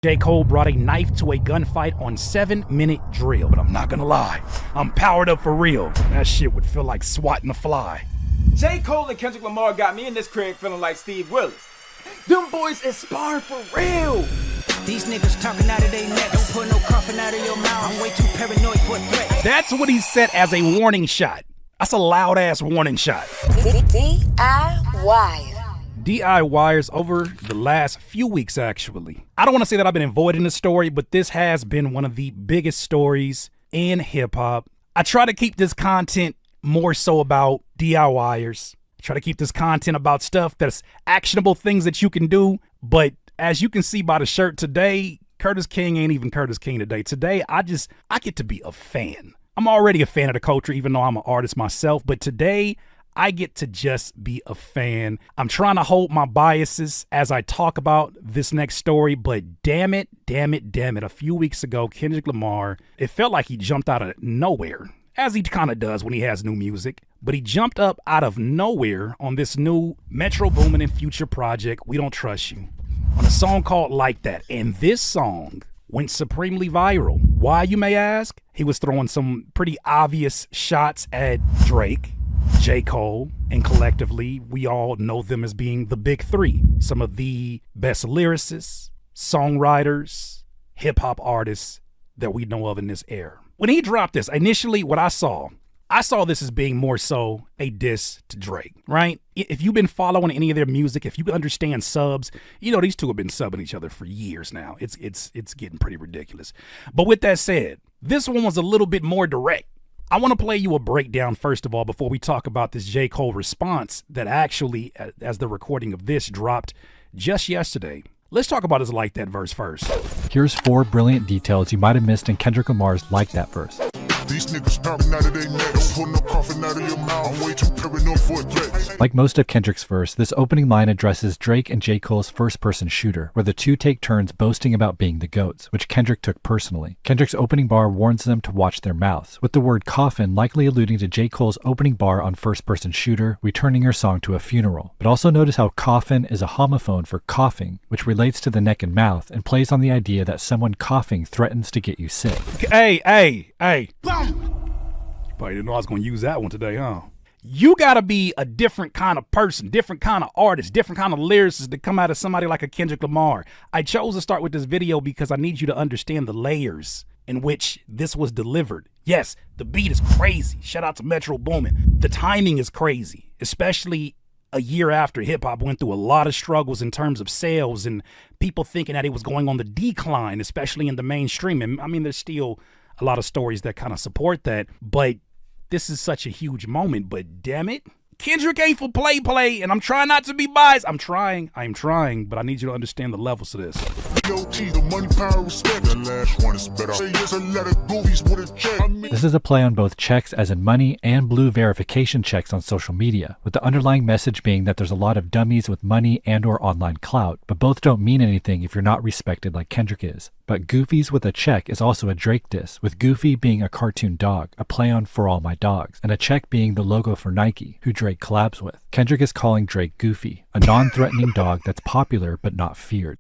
J. Cole brought a knife to a gunfight on 7-minute drill. But I'm not gonna lie, I'm powered up for real. That shit would feel like swatting a fly. J. Cole and Kendrick Lamar got me in this crib feeling like Steve Willis. Them boys is sparring for real. These niggas talking out of their neck. Don't put no coughing out of your mouth. I'm way too paranoid for a threat. That's what he said as a warning shot. That's a loud ass warning shot. DIYers over the last few weeks, actually. I don't want to say that I've been avoiding the story, but this has been one of the biggest stories in hip hop. I try to keep this content more so about DIYers. I try to keep this content about stuff that's actionable, things that you can do. But as you can see by the shirt today, Curtis King ain't even Curtis King today. Today, I get to be a fan. I'm already a fan of the culture, even though I'm an artist myself. But today, I get to just be a fan. I'm trying to hold my biases as I talk about this next story, but damn it. A few weeks ago, Kendrick Lamar, it felt like he jumped out of nowhere, as he kind of does when he has new music. But he jumped up out of nowhere on this new Metro Boomin and Future project, We Don't Trust You, on a song called Like That. And this song went supremely viral. Why, you may ask? He was throwing some pretty obvious shots at Drake, J. Cole, and collectively, we all know them as being the big three. Some of the best lyricists, songwriters, hip-hop artists that we know of in this era. When he dropped this, initially what I saw this as being more so a diss to Drake, right? If you've been following any of their music, if you understand subs, you know these two have been subbing each other for years now. It's getting pretty ridiculous. But with that said, this one was a little bit more direct. I want to play you a breakdown, first of all, before we talk about this J. Cole response that actually, as the recording of this dropped just yesterday. Let's talk about his Like That verse first. Here's 4 brilliant details you might have missed in Kendrick Lamar's Like That verse. These niggas talking out of their neck. Don't put no coughing out of your mouth. I'm way too paranoid for a threat. Like most of Kendrick's verse, this opening line addresses Drake and J. Cole's first-person shooter, where the two take turns boasting about being the GOATs, which Kendrick took personally. Kendrick's opening bar warns them to watch their mouths, with the word coffin likely alluding to J. Cole's opening bar on first-person shooter, returning your song to a funeral. But also notice how coffin is a homophone for coughing, which relates to the neck and mouth, and plays on the idea that someone coughing threatens to get you sick. Hey. Probably didn't know I was going to use that one today, huh? You got to be a different kind of person, different kind of artist, different kind of lyricist to come out of somebody like a Kendrick Lamar. I chose to start with this video because I need you to understand the layers in which this was delivered. Yes, the beat is crazy. Shout out to Metro Boomin. The timing is crazy, especially a year after hip-hop went through a lot of struggles in terms of sales and people thinking that it was going on the decline, especially in the mainstream. And I mean, there's still a lot of stories that kind of support that, but this is such a huge moment. But damn it, Kendrick ain't for play, and I'm trying not to be biased. I'm trying, but I need you to understand the levels of this. This is a play on both checks as in money and blue verification checks on social media, with the underlying message being that there's a lot of dummies with money and or online clout, but both don't mean anything if you're not respected like Kendrick is. But Goofy's with a check is also a Drake diss, with Goofy being a cartoon dog, a play on For All My Dogs, and a check being the logo for Nike, who Drake collabs with. Kendrick is calling Drake Goofy, a non-threatening dog that's popular but not feared.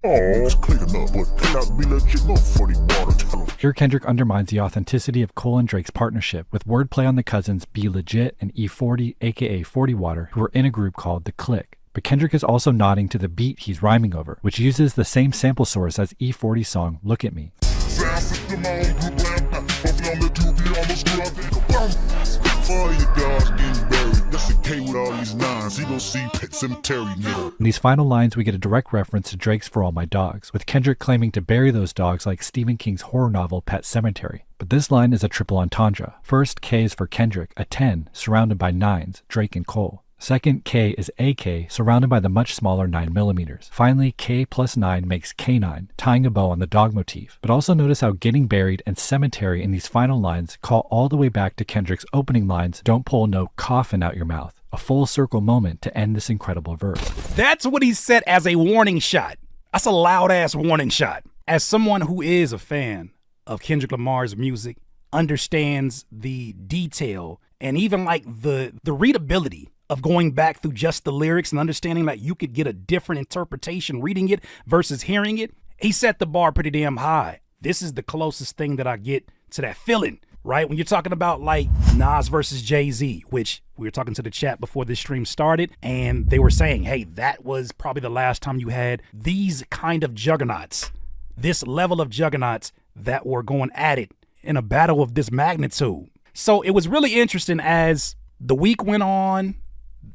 Here Kendrick undermines the authenticity of Cole and Drake's partnership with wordplay on the cousins Be Legit and E40 aka 40 Water, who are in a group called The Click. But Kendrick is also nodding to the beat he's rhyming over, which uses the same sample source as E40's song Look at Me. In these final lines, we get a direct reference to Drake's For All My Dogs, with Kendrick claiming to bury those dogs like Stephen King's horror novel Pet Sematary. But this line is a triple entendre. First, K is for Kendrick, a 10, surrounded by 9s, Drake and Cole. Second, K is AK, surrounded by the much smaller 9mm. Finally, K plus 9 makes K9, tying a bow on the dog motif. But also notice how getting buried and cemetery in these final lines call all the way back to Kendrick's opening lines, don't pull no coffin out your mouth. A full circle moment to end this incredible verse. That's what he said as a warning shot. That's a loud ass warning shot. As someone who is a fan of Kendrick Lamar's music, understands the detail and even like the readability of going back through just the lyrics and understanding that you could get a different interpretation reading it versus hearing it. He set the bar pretty damn high. This is the closest thing that I get to that feeling, right? When you're talking about like Nas versus Jay-Z, which we were talking to the chat before this stream started, and they were saying, hey, that was probably the last time you had these kind of juggernauts, this level of juggernauts that were going at it in a battle of this magnitude. So it was really interesting as the week went on.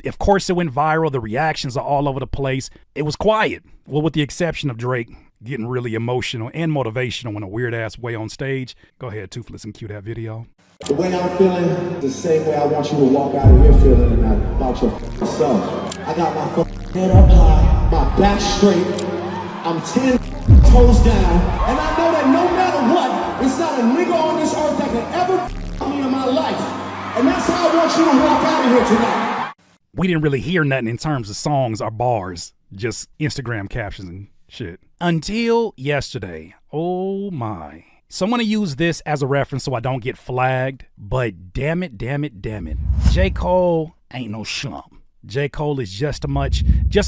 Of course, it went viral. The reactions are all over the place. It was quiet. Well, with the exception of Drake getting really emotional and motivational in a weird-ass way on stage. Go ahead, Toothless, and cue that video. The way I'm feeling, the same way I want you to walk out of here feeling about yourself. I got my head up high, my back straight. I'm 10 toes down, and I know that no matter what, it's not a nigga on this earth that can ever me in my life. And that's how I want you to walk out of here tonight. We didn't really hear nothing in terms of songs or bars, just Instagram captions and shit. Until yesterday. Oh my. So I'm gonna use this as a reference so I don't get flagged, but damn it. J. Cole ain't no schlump. J. Cole is just as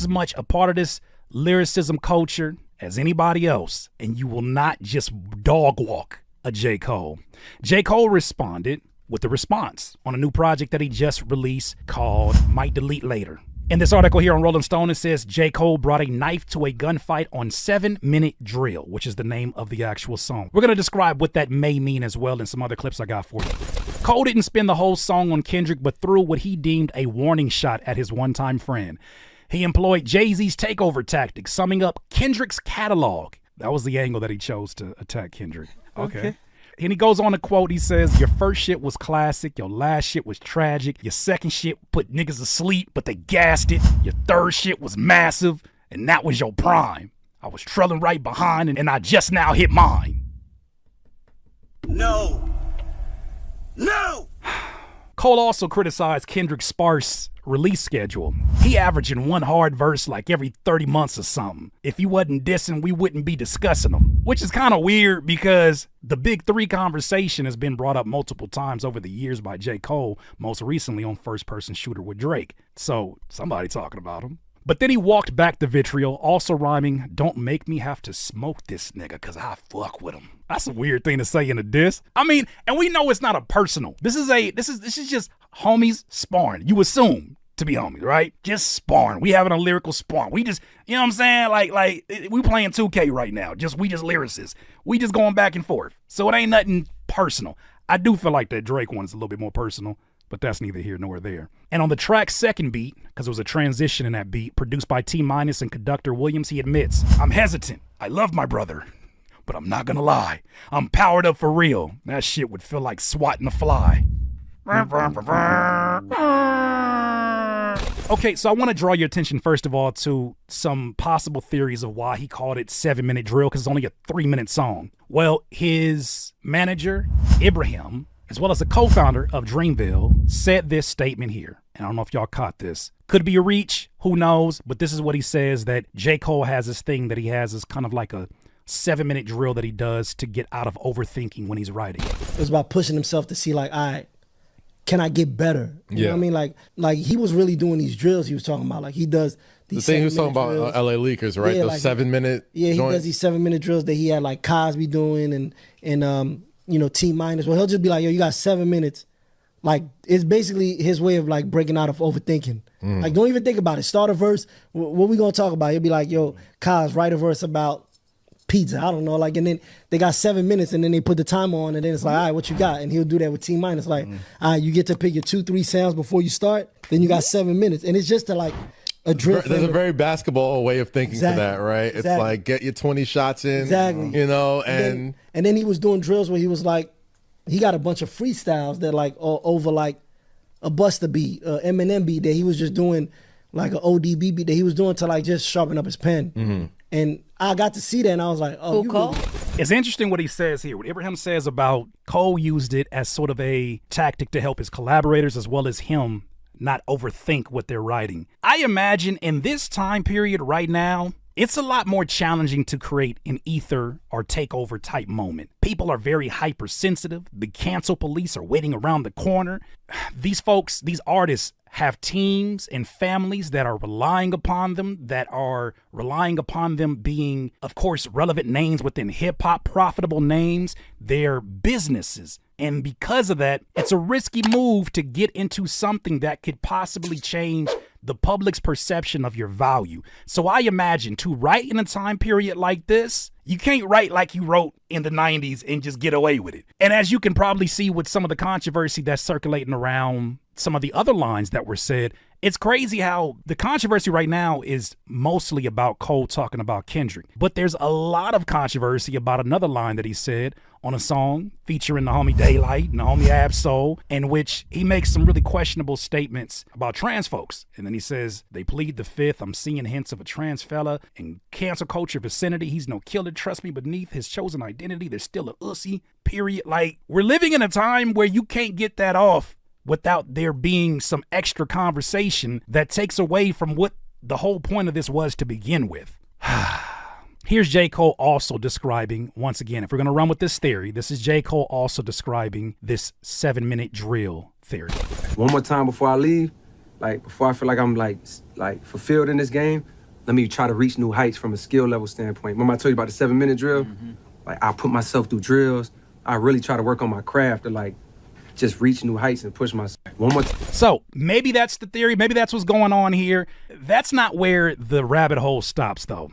much a part of this lyricism culture as anybody else, and you will not just dog walk a J. Cole. J. Cole responded with a response on a new project that he just released called Might Delete Later. In this article here on Rolling Stone, it says J. Cole brought a knife to a gunfight on 7 Minute Drill, which is the name of the actual song. We're going to describe what that may mean as well in some other clips I got for you. Cole didn't spend the whole song on Kendrick, but threw what he deemed a warning shot at his one-time friend. He employed Jay-Z's takeover tactics, summing up Kendrick's catalog. That was the angle that he chose to attack Kendrick. Okay. And he goes on to quote, he says, your first shit was classic, your last shit was tragic, your second shit put niggas asleep, but they gassed it, your third shit was massive, and that was your prime. I was trailing right behind, and I just now hit mine. No. Cole also criticized Kendrick's sparse release schedule. He averaging one hard verse like every 30 months or something. If he wasn't dissing, we wouldn't be discussing them. Which is kind of weird because the Big Three conversation has been brought up multiple times over the years by J. Cole, most recently on First Person Shooter with Drake. So somebody talking about him. But then he walked back the vitriol, also rhyming, don't make me have to smoke this nigga cause I fuck with him. That's a weird thing to say in a diss. I mean, and we know it's not a personal. This is just homies sparring. You assume to be homies, right? Just sparring. We having a lyrical sparring. We just, you know what I'm saying? Like we playing 2K right now. We just lyricists. We just going back and forth. So it ain't nothing personal. I do feel like that Drake one is a little bit more personal, but that's neither here nor there. And on the track's second beat, because it was a transition in that beat, produced by T-Minus and conductor Williams, he admits, I'm hesitant. I love my brother, but I'm not gonna lie. I'm powered up for real. That shit would feel like swatting a fly. Okay, so I want to draw your attention first of all to some possible theories of why he called it 7 Minute Drill, because it's only a 3-minute song. Well, his manager, Ibrahim, as well as the co-founder of Dreamville, said this statement here. And I don't know if y'all caught this. Could be a reach, who knows? But this is what he says, that J. Cole has this thing that he has is kind of like a 7-minute drill that he does to get out of overthinking when he's writing. It was about pushing himself to see like, all right, can I get better? You know what I mean? Like he was really doing these drills he was talking about. Like he does these the thing he was talking drills. about LA Leakers, right? Yeah, Those like, 7-minute Yeah, he joints. does these 7-minute drills that he had like Cosby doing and you know, T-Minus. Well, he'll just be like, yo, you got 7 minutes. Like, it's basically his way of like breaking out of overthinking. Like, don't even think about it. Start a verse. What we gonna talk about? He'll be like, yo, Cos, write a verse about pizza. I don't know. Like, and then they got 7 minutes and then they put the timer on and then it's like, all right, what you got? And he'll do that with T-Minus. Like, all right, you get to pick your 2-3 sounds before you start. Then you got 7 minutes. And it's just to like a drill. There's a very basketball way of thinking to that, right? It's like get your 20 shots in, you know, and then he was doing drills where he was like, he got a bunch of freestyles that like over like a Busta beat, Eminem beat that he was just doing like an ODB beat that he was doing to like just sharpen up his pen. And I got to see that and I was like, oh, Cole? It's interesting what he says here. What Ibrahim says about Cole used it as sort of a tactic to help his collaborators as well as him not overthink what they're writing. I imagine in this time period right now, It's a lot more challenging to create an ether or takeover type moment. People are very hypersensitive. The cancel police are waiting around the corner. These folks, these artists have teams and families that are relying upon them, being, of course, relevant names within hip hop, profitable names, their businesses. And because of that, it's a risky move to get into something that could possibly change the public's perception of your value. So I imagine to write in a time period like this, you can't write like you wrote in the 90s and just get away with it. And as you can probably see with some of the controversy that's circulating around some of the other lines that were said, it's crazy how the controversy right now is mostly about Cole talking about Kendrick. But there's a lot of controversy about another line that he said on a song featuring the homie Daylight and the homie Ab-Soul, in which he makes some really questionable statements about trans folks. And then he says, they plead the fifth. I'm seeing hints of a trans fella in cancel culture vicinity. He's no killer. Trust me, beneath his chosen identity, there's still a ussy, period. Like, we're living in a time where you can't get that off without there being some extra conversation that takes away from what the whole point of this was to begin with. Here's J. Cole also describing, once again, if we're going to run with this theory, this is J. Cole also describing this 7-minute drill theory. One more time before I leave, like before I feel like I'm like fulfilled in this game, let me try to reach new heights from a skill level standpoint. Remember I told you about the 7-minute drill? Mm-hmm. Like I put myself through drills. I really try to work on my craft to like just reach new heights and push myself. One more time. So maybe that's the theory. Maybe that's what's going on here. That's not where the rabbit hole stops, though.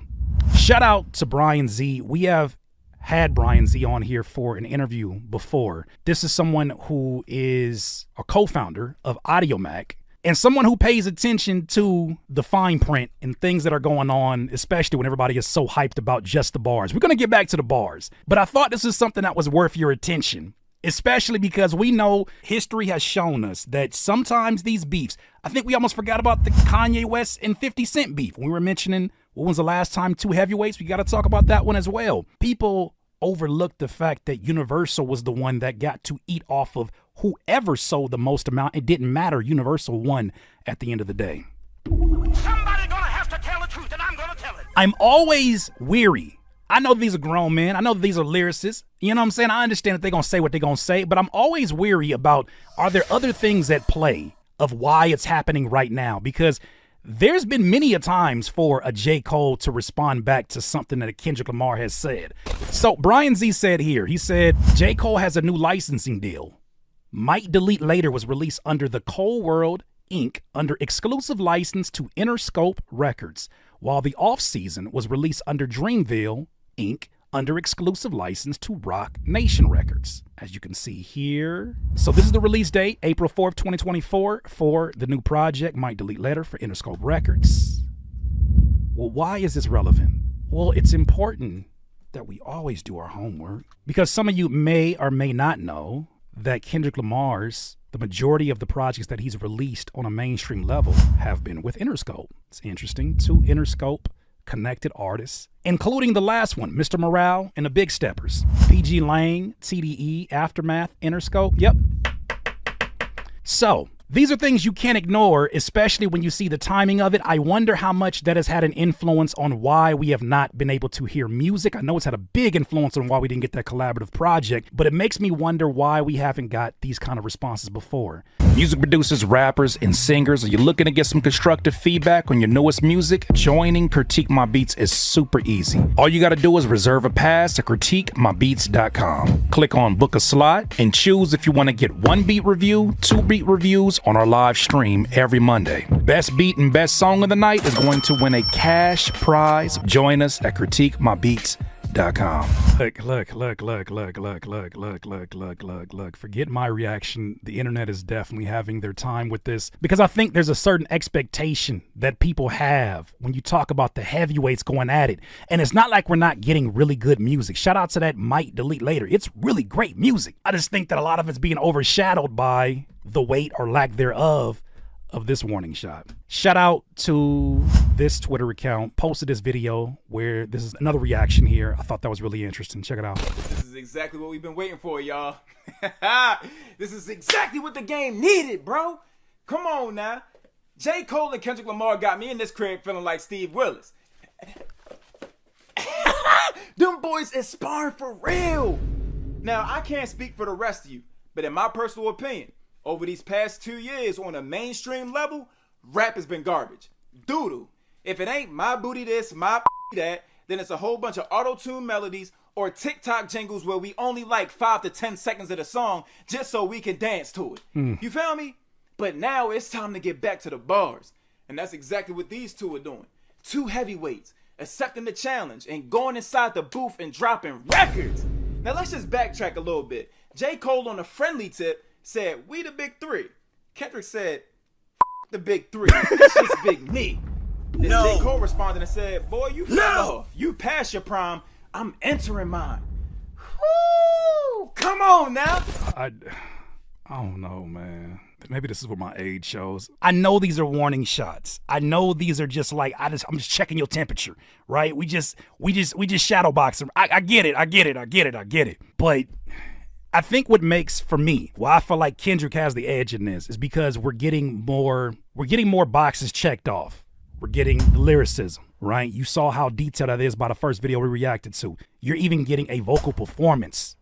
Shout out to Brian Z. We have had Brian Z on here for an interview before. This is someone who is a co-founder of AudioMac and someone who pays attention to the fine print and things that are going on, especially when everybody is so hyped about just the bars. We're going to get back to the bars, but I thought this was something that was worth your attention, especially because we know history has shown us that sometimes these beefs, I think we almost forgot about the Kanye West and 50 Cent beef. We were mentioning when was the last time two heavyweights? We got to talk about that one as well. People overlooked the fact that Universal was the one that got to eat off of whoever sold the most amount. It didn't matter. Universal won at the end of the day. Somebody gonna have to tell the truth, and I'm gonna tell it. I'm always weary. I know these are grown men. I know these are lyricists. You know what I'm saying? I understand that they're going to say what they're going to say, but I'm always weary about, are there other things at play of why it's happening right now? Because there's been many a times for a J. Cole to respond back to something that a Kendrick Lamar has said. So Brian Z said here, he said, J. Cole has a new licensing deal. Might Delete Later was released under the Cole World, Inc. under exclusive license to Interscope Records, while the Off-Season was released under Dreamville, Inc. under exclusive license to Rock Nation Records, as you can see here. So this is the release date, April 4th, 2024, for the new project, Might Delete Later for Interscope Records. Well, why is this relevant? Well, it's important that we always do our homework, because some of you may or may not know that Kendrick Lamar's, the majority of the projects that he's released on a mainstream level have been with Interscope. It's interesting, 2 Interscope connected artists, including the last one, Mr. Morale and the Big Steppers. PG Lang, TDE, Aftermath, Interscope. Yep. So these are things you can't ignore, especially when you see the timing of it. I wonder how much that has had an influence on why we have not been able to hear music. I know it's had a big influence on why we didn't get that collaborative project, but it makes me wonder why we haven't got these kind of responses before. Music producers, rappers, and singers, are you looking to get some constructive feedback on your newest music? Joining Critique My Beats is super easy. All you got to do is reserve a pass to critiquemybeats.com. Click on book a slot and choose if you want to get 1 beat review, 2 beat reviews on our live stream every Monday. Best beat and best song of the night is going to win a cash prize. Join us at critiquemybeats.com. Look. Forget my reaction. The internet is definitely having their time with this, because I think there's a certain expectation that people have when you talk about the heavyweights going at it. And it's not like we're not getting really good music. Shout out to that Might Delete Later. It's really great music. I just think that a lot of it's being overshadowed by the weight or lack thereof of this warning shot. Shout out to this Twitter account, posted this video where this is another reaction here. I thought that was really interesting. Check it out. This is exactly what we've been waiting for, y'all. This is exactly what the game needed, bro. Come on now. J. Cole and Kendrick Lamar got me in this crib feeling like Steve Willis. Them boys is sparring for real. Now, I can't speak for the rest of you, but in my personal opinion, over these past 2 years on a mainstream level, rap has been garbage. Doodle. If it ain't my booty this, my that, then it's a whole bunch of auto-tune melodies or TikTok jingles where we only like 5 to 10 seconds of the song just so we can dance to it. You feel me? But now it's time to get back to the bars. And that's exactly what these two are doing. Two heavyweights accepting the challenge and going inside the booth and dropping records. Now let's just backtrack a little bit. J. Cole on a friendly tip said, "We the big three." Kendrick said, "F the big three. It's just big me." Then J. Cole responded and said, "Boy, you fell off. You passed your prime. I'm entering mine." Woo! Come on now. I don't know, man. Maybe this is what my age shows. I know these are warning shots. I know these are just like I'm just checking your temperature, right? We just shadow box them. I get it. But I think what makes, for me, why I feel like Kendrick has the edge in this is because we're getting more boxes checked off. We're getting the lyricism, right? You saw how detailed that is by the first video we reacted to. You're even getting a vocal performance.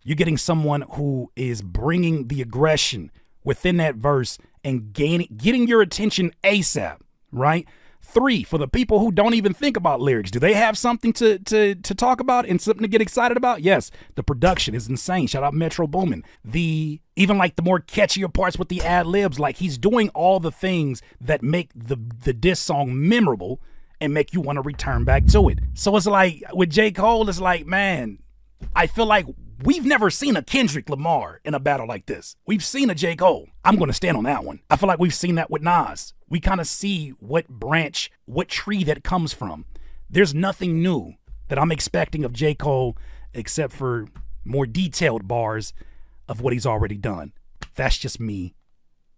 You're getting someone who is bringing the aggression within that verse and getting your attention ASAP, right? 3, for the people who don't even think about lyrics, do they have something to talk about and something to get excited about? Yes, the production is insane. Shout out Metro Boomin. Even like the more catchier parts with the ad libs, like he's doing all the things that make the diss song memorable and make you want to return back to it. So it's like with J. Cole, it's like, man, I feel like we've never seen a Kendrick Lamar in a battle like this. We've seen a J. Cole. I'm going to stand on that one. I feel like we've seen that with Nas. We kind of see what branch, what tree that comes from. There's nothing new that I'm expecting of J. Cole except for more detailed bars of what he's already done. That's just me,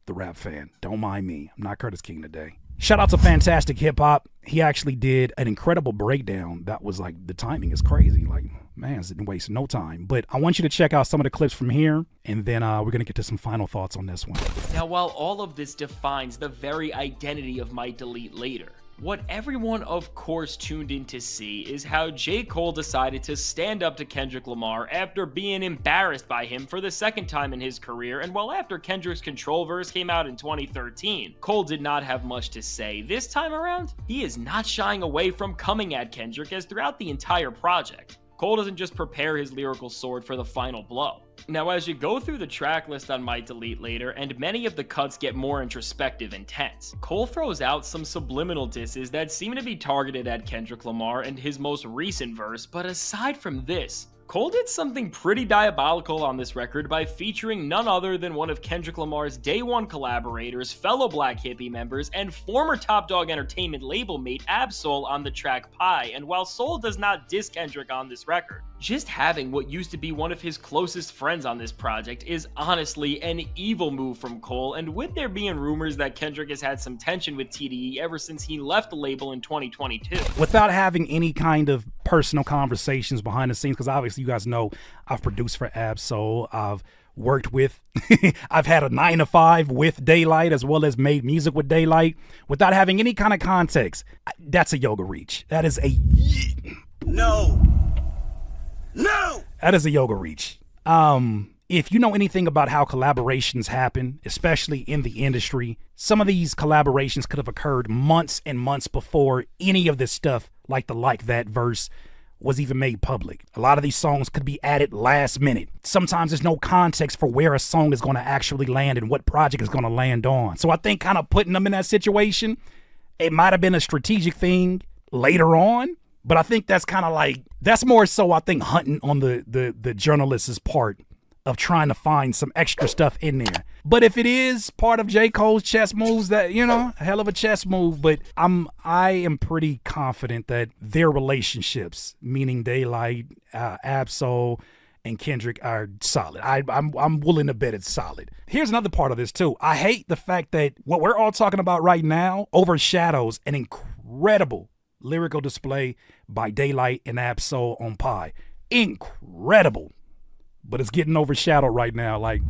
the rap fan. Don't mind me. I'm not Curtis King today. Shout out to Fantastic Hip Hop. He actually did an incredible breakdown. That was like, the timing is crazy. Like, man, it didn't waste no time. But I want you to check out some of the clips from here, and then we're going to get to some final thoughts on this one. Now, while all of this defines the very identity of my Delete Later, what everyone of course tuned in to see is how J. Cole decided to stand up to Kendrick Lamar after being embarrassed by him for the second time in his career, and while after Kendrick's Control verse came out in 2013, Cole did not have much to say. This time around, he is not shying away from coming at Kendrick, as throughout the entire project, Cole doesn't just prepare his lyrical sword for the final blow. Now, as you go through the track list on my Delete Later, and many of the cuts get more introspective and tense, Cole throws out some subliminal disses that seem to be targeted at Kendrick Lamar and his most recent verse, but aside from this, Cole did something pretty diabolical on this record by featuring none other than one of Kendrick Lamar's day one collaborators, fellow Black Hippie members, and former Top Dog Entertainment label mate Ab-Soul on the track Pie. And while Soul does not diss Kendrick on this record, just having what used to be one of his closest friends on this project is honestly an evil move from Cole, and with there being rumors that Kendrick has had some tension with TDE ever since he left the label in 2022. Without having any kind of personal conversations behind the scenes, because obviously you guys know I've produced for Ab-Soul, I've worked with, I've had a 9-to-5 with Daylight as well as made music with Daylight. Without having any kind of context, that's a yoga reach. That is a... No! That is a yoga reach. If you know anything about how collaborations happen, especially in the industry, some of these collaborations could have occurred months and months before any of this stuff, like the Like That verse, was even made public. A lot of these songs could be added last minute. Sometimes there's no context for where a song is going to actually land and what project is going to land on. So I think kind of putting them in that situation, it might have been a strategic thing later on, but I think that's kind of like, that's more so I think hunting on the journalist's part of trying to find some extra stuff in there. But if it is part of J. Cole's chess moves, that, you know, a hell of a chess move, but I am pretty confident that their relationships, meaning Daylight, Ab-Soul, and Kendrick, are solid. I'm willing to bet it's solid. Here's another part of this too. I hate the fact that what we're all talking about right now overshadows an incredible lyrical display by Daylight and Ab-Soul on Pie. Incredible. But it's getting overshadowed right now, like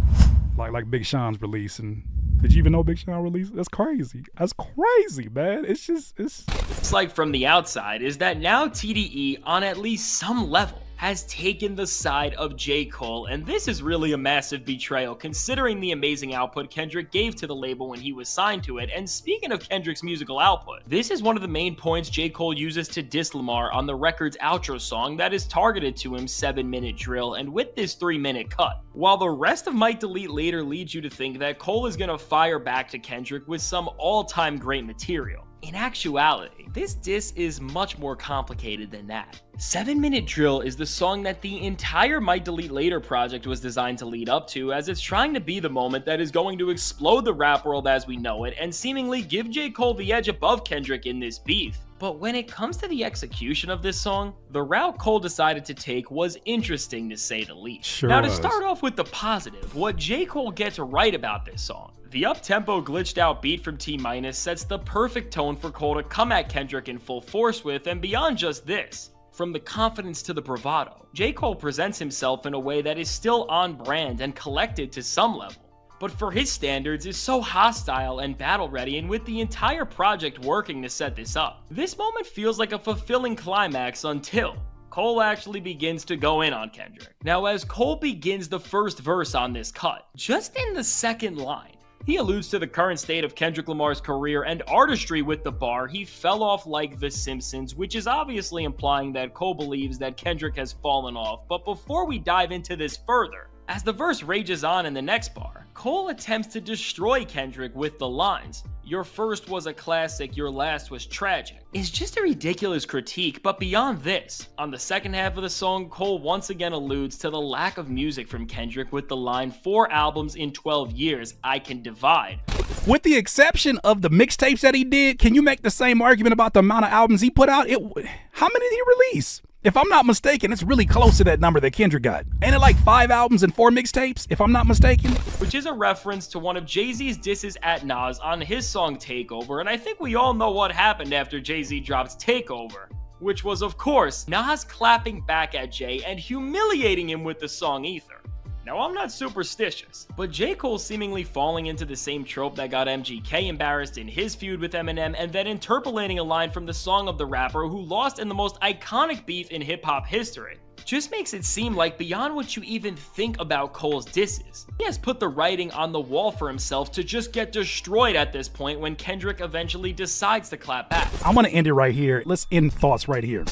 Big Sean's release, and Did you even know Big Sean released? That's crazy. That's crazy, man. It's like from the outside is that now TDE, on at least some level, has taken the side of J. Cole, and this is really a massive betrayal considering the amazing output Kendrick gave to the label when he was signed to it. And speaking of Kendrick's musical output, this is one of the main points J. Cole uses to diss Lamar on the record's outro song that is targeted to him, 7-minute drill, and with this 3-minute cut. While the rest of Might Delete Later leads you to think that Cole is gonna fire back to Kendrick with some all-time great material, in actuality, this diss is much more complicated than that. 7-Minute Drill is the song that the entire Might Delete Later project was designed to lead up to, as it's trying to be the moment that is going to explode the rap world as we know it and seemingly give J. Cole the edge above Kendrick in this beef. But when it comes to the execution of this song, the route Cole decided to take was interesting to say the least. Sure now to was. start off with the positive, what J. Cole gets right about this song. The up-tempo glitched out beat from T- sets the perfect tone for Cole to come at Kendrick in full force with, and beyond just this, from the confidence to the bravado, J. Cole presents himself in a way that is still on brand and collected to some level, but for his standards is so hostile and battle ready, and with the entire project working to set this up. This moment feels like a fulfilling climax until Cole actually begins to go in on Kendrick. Now as Cole begins the first verse on this cut, just in the second line, he alludes to the current state of Kendrick Lamar's career and artistry with the bar, "He fell off like The Simpsons," which is obviously implying that Cole believes that Kendrick has fallen off. But before we dive into this further, as the verse rages on in the next bar, Cole attempts to destroy Kendrick with the lines, "Your first was a classic, your last was tragic." It's just a ridiculous critique, but beyond this, on the second half of the song, Cole once again alludes to the lack of music from Kendrick with the line, "4 albums in 12 years, I can divide." With the exception of the mixtapes that he did, can you make the same argument about the amount of albums he put out? How many did he release? If I'm not mistaken, it's really close to that number that Kendrick got. Ain't it like 5 albums and 4 mixtapes, if I'm not mistaken? Which is a reference to one of Jay-Z's disses at Nas on his song Takeover, and I think we all know what happened after Jay-Z drops Takeover, which was, of course, Nas clapping back at Jay and humiliating him with the song Ether. Now, I'm not superstitious, but J. Cole seemingly falling into the same trope that got MGK embarrassed in his feud with Eminem, and then interpolating a line from the song of the rapper who lost in the most iconic beef in hip-hop history, just makes it seem like beyond what you even think about Cole's disses, he has put the writing on the wall for himself to just get destroyed at this point when Kendrick eventually decides to clap back. I'm gonna end it right here. Let's end thoughts right here.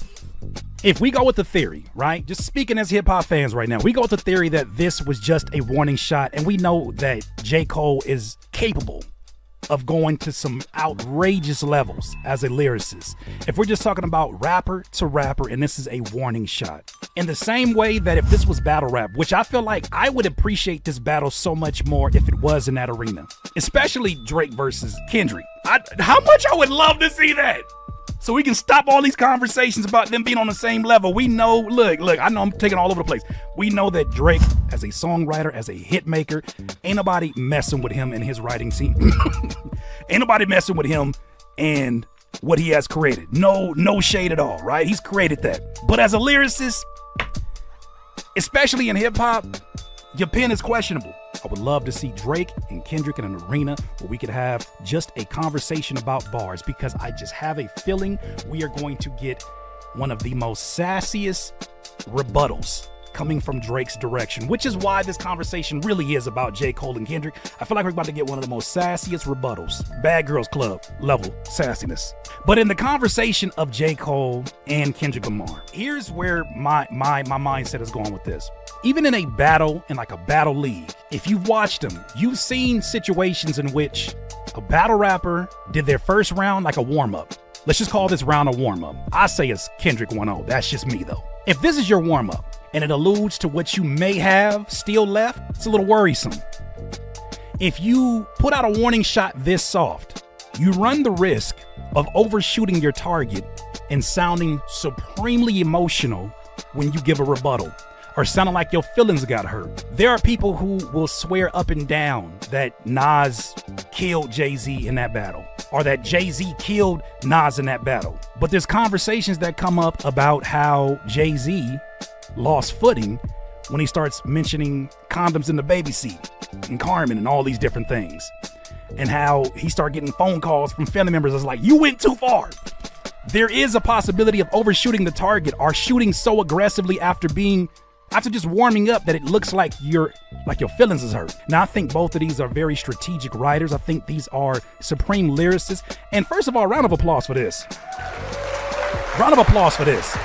If we go with the theory, right, just speaking as hip-hop fans right now, we go with the theory that this was just a warning shot, and we know that J. Cole is capable of going to some outrageous levels as a lyricist. If we're just talking about rapper to rapper, and this is a warning shot. In the same way that if this was battle rap, which I feel like I would appreciate this battle so much more if it was in that arena, especially Drake versus Kendrick. How much I would love to see that. So we can stop all these conversations about them being on the same level. We know, look, I know I'm taking all over the place. We know that Drake, as a songwriter, as a hit maker, ain't nobody messing with him and his writing team. Ain't nobody messing with him and what he has created. No shade at all, right? He's created that. But as a lyricist, especially in hip hop, your pen is questionable. I would love to see Drake and Kendrick in an arena where we could have just a conversation about bars, because I just have a feeling we are going to get one of the most sassiest rebuttals coming from Drake's direction, which is why this conversation really is about J. Cole and Kendrick. I feel like we're about to get one of the most sassiest rebuttals, Bad Girls Club level sassiness. But in the conversation of J. Cole and Kendrick Lamar, here's where my mindset is going with this. Even in a battle, in like a battle league, if you've watched them, you've seen situations in which a battle rapper did their first round like a warm-up. Let's just call this round a warm-up. I say it's Kendrick 1-0. That's just me though. If this is your warm-up and it alludes to what you may have still left, it's a little worrisome. If you put out a warning shot this soft, you run the risk of overshooting your target and sounding supremely emotional when you give a rebuttal, or sounding like your feelings got hurt. There are people who will swear up and down that Nas killed Jay-Z in that battle, or that Jay-Z killed Nas in that battle. But there's conversations that come up about how Jay-Z lost footing when he starts mentioning condoms in the baby seat and Carmen and all these different things. and how he started getting phone calls from family members that's like, you went too far. There is a possibility of overshooting the target or shooting so aggressively after just warming up that it looks like your feelings is hurt. Now, I think both of these are very strategic writers. I think these are supreme lyricists. And first of all, round of applause for this. Round of applause for this.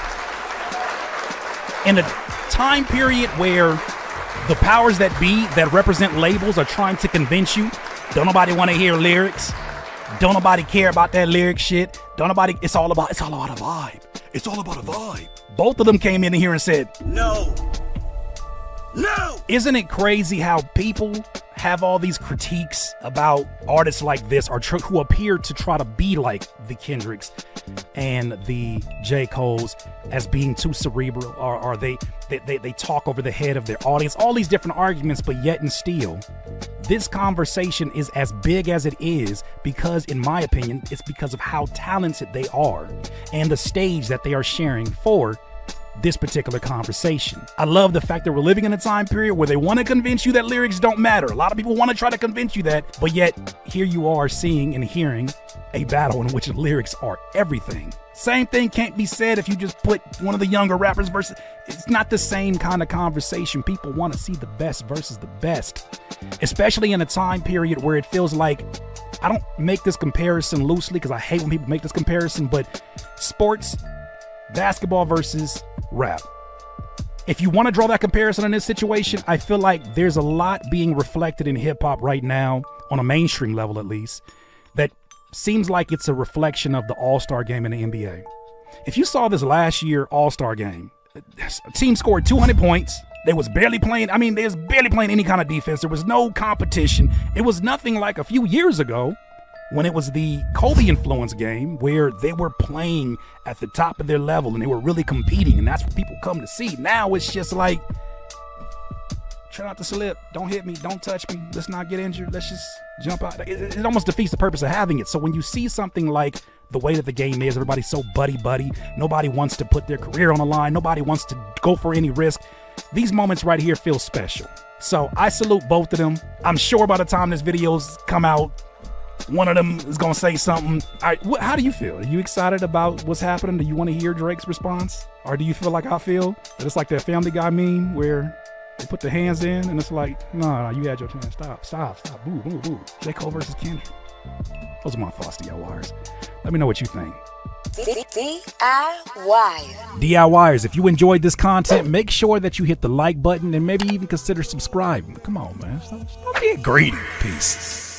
In a time period where the powers that be that represent labels are trying to convince you, don't nobody want to hear lyrics. Don't nobody care about that lyric shit. It's all about a vibe. It's all about a vibe. Both of them came in here and said, no. Isn't it crazy how people have all these critiques about artists like this who appear to try to be like the Kendricks and the J. Coles as being too cerebral, or they talk over the head of their audience, all these different arguments, but yet and still, this conversation is as big as it is because, in my opinion, it's because of how talented they are and the stage that they are sharing for this particular conversation. I love the fact that we're living in a time period where they want to convince you that lyrics don't matter. A lot of people want to try to convince you that, but yet here you are seeing and hearing a battle in which the lyrics are everything. Same thing can't be said if you just put one of the younger rappers versus. It's not the same kind of conversation. People want to see the best versus the best, especially in a time period where it feels like, I don't make this comparison loosely because I hate when people make this comparison, but sports, basketball versus rap. If you want to draw that comparison in this situation, I feel like there's a lot being reflected in hip hop right now, on a mainstream level at least, that seems like it's a reflection of the All-Star game in the NBA. If you saw this last year All-Star game, a team scored 200 points. They was barely playing any kind of defense. There was no competition. It was nothing like a few years ago when it was the Kobe influence game where they were playing at the top of their level and they were really competing, and that's what people come to see. Now it's just like, try not to slip, don't hit me, don't touch me, let's not get injured, let's just jump out. It almost defeats the purpose of having it. So when you see something like the way that the game is, everybody's so buddy, nobody wants to put their career on the line, nobody wants to go for any risk, these moments right here feel special. So I salute both of them. I'm sure by the time this video's come out, one of them is going to say something. All right, how do you feel? Are you excited about what's happening? Do you want to hear Drake's response? Or do you feel like I feel? That it's like that Family Guy meme where they put the hands in and it's like, no, you had your chance. Stop. Boo. J. Cole versus Kendrick. Those are my thoughts, DIYers. Let me know what you think. DIYers, if you enjoyed this content, make sure that you hit the like button and maybe even consider subscribing. Come on, man. Stop being greedy. Peace.